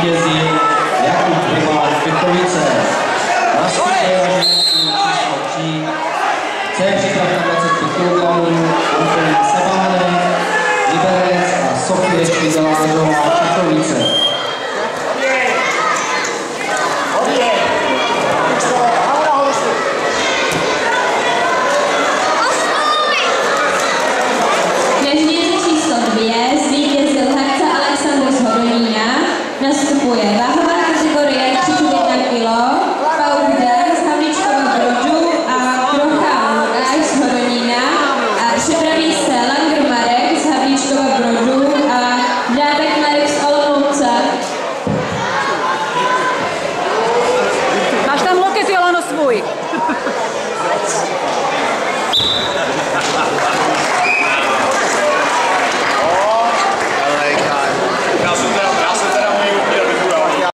vítězí Jakub Rybák Pěchovice. Nastupuje číslo 3, C připravka 25 kg, Antonín Sebánek, Liberec a Sofie Švigelářová Pěchovice. Zvítězil herce Alexandr z Hodonína, nastupuje